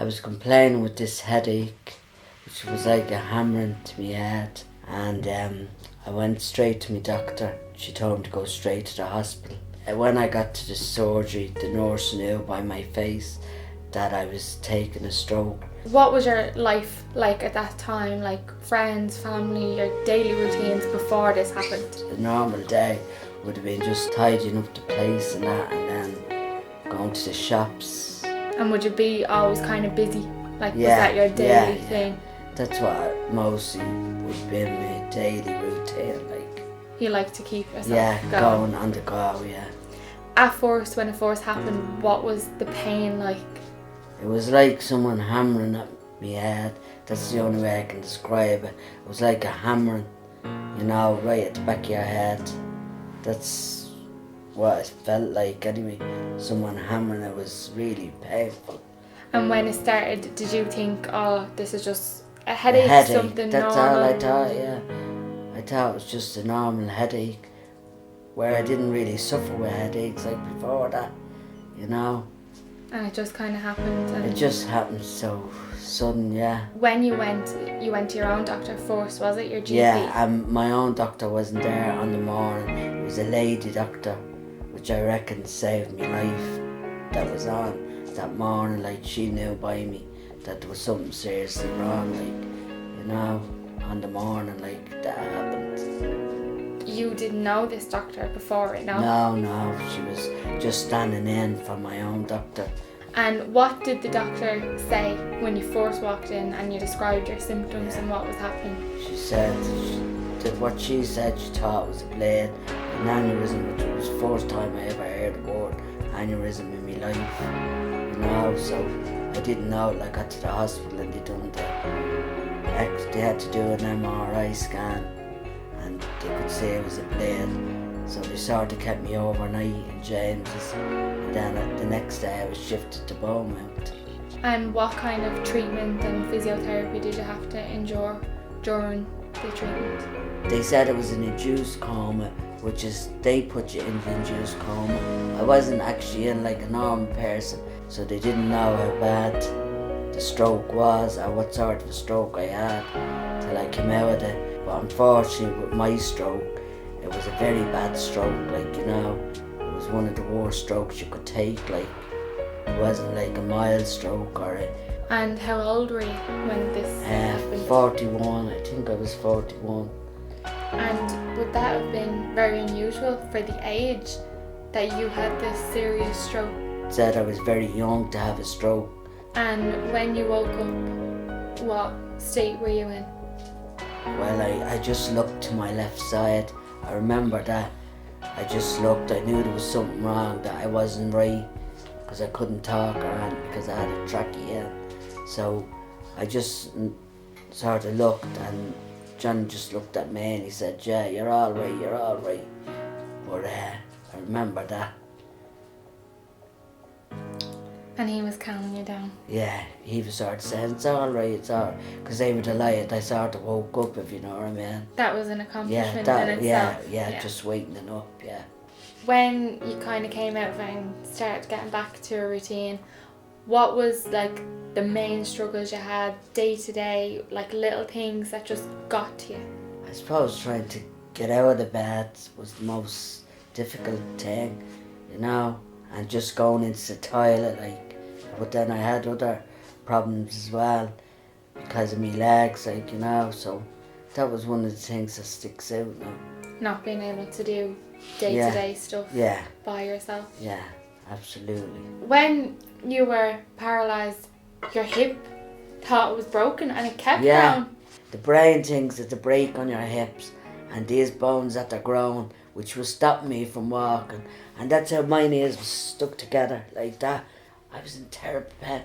I was complaining with this headache, which was like a hammering to my head, and I went straight to my doctor. She told me to go straight to the hospital. And when I got to the surgery, the nurse knew by my face that I was taking a stroke. What was your life like at that time? Like friends, family, your daily routines before this happened? A normal day would have been just tidying up the place and that, and then going to the shops. And would you be always kind of busy? Like, was Yeah, that your daily yeah. thing? That's what mostly would be my daily routine, like. You like to keep yourself going on the go, yeah. At first, when it first happened, what was the pain like? It was like someone hammering at my head. That's the only way I can describe it. It was like a hammering, right at the back of your head. That's what it felt like anyway. Someone hammering. It was really painful. And when it started, did you think, oh, this is just a headache, something that's normal? all I thought, yeah. I thought it was just a normal headache, where I didn't really suffer with headaches like before that, And it just kind of happened. And it just happened so sudden, yeah. when you went to your own doctor first, was it your GP? Yeah, my own doctor wasn't there on the morning. It was a lady doctor, which I reckon saved me life, that was on that morning. Like, she knew by me that there was something seriously wrong, on the morning, like, that happened. You didn't know this doctor before, right? No? No, she was just standing in for my own doctor. And what did the doctor say when you first walked in and you described your symptoms and what was happening? She said, what she said she thought was a blade, an aneurysm, which was the first time I ever heard the word aneurysm in my life, so I didn't know till I got to the hospital and they had to do an MRI scan, and they could say it was a blade. So they sort of kept me overnight in James's, and then the next day I was shifted to Beaumont. And what kind of treatment and physiotherapy did you have to endure during the treatment? They said it was an induced coma, which is they put you in the induced coma. I wasn't actually in like a normal person, so they didn't know how bad the stroke was or what sort of a stroke I had till I came out of it. But unfortunately with my stroke, it was a very bad stroke, it was one of the worst strokes you could take, it wasn't like a mild stroke or a... And how old were you when this happened? 41, I think I was 41. And would that have been very unusual for the age that you had this serious stroke? Said I was very young to have a stroke. And when you woke up, what state were you in? Well, I just looked to my left side. I remember that. I just looked, I knew there was something wrong, that I wasn't right, because I couldn't talk or anything, because I had a trachea. So I just sort of looked, and John just looked at me and he said, "Yeah, you're all right. But I remember that. And he was calming you down? Yeah, he was sort of saying, it's all right. Because they were delighted I sort of woke up, if you know what I mean. That was an accomplishment in itself. Yeah, just waking up, yeah. When you kind of came out and started getting back to a routine, what was like the main struggles you had day to day, like little things that just got to you? I suppose trying to get out of the bed was the most difficult thing, and just going into the toilet, but then I had other problems as well because of my legs, so that was one of the things that sticks out now. Not being able to do day-to-day stuff by yourself. Yeah, absolutely. When you were paralysed, your hip thought it was broken and it kept Yeah, growing. the brain thinks it's a break on your hips and these bones that are growing, which was stopping me from walking. And that's how my knees was stuck together like that. I was in terrible pain.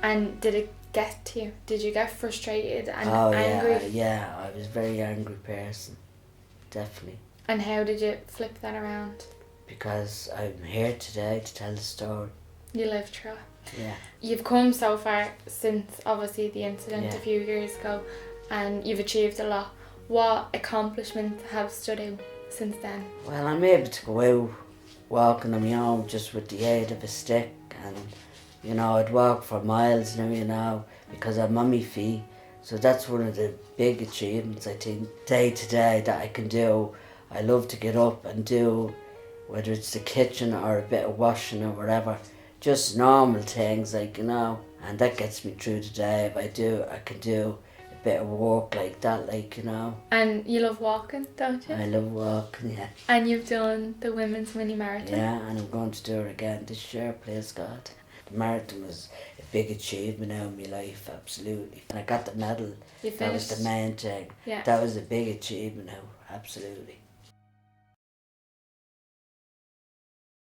And did it get to you? Did you get frustrated and angry? Yeah, I was a very angry person, definitely. And how did you flip that around? Because I'm here today to tell the story. You lived through it. Yeah. You've come so far since obviously the incident a few years ago, and you've achieved a lot. What accomplishments have stood out since then? Well, I'm able to go out walking on my own just with the aid of a stick, and You know, I'd walk for miles now, you know, because I'm on my feet. So that's one of the big achievements, I think, day to day that I can do. I love to get up and do, whether it's the kitchen or a bit of washing or whatever, just normal things, like, you know, and that gets me through the day. If I can do a bit of work like that, like, you know. And you love walking, don't you? I love walking, yeah. And you've done the women's mini marathon. Yeah, and I'm going to do it again this year, please God. The marathon was a big achievement now in my life, absolutely. And I got the medal. You That was finished. the main thing. Yeah. That was a big achievement now, absolutely.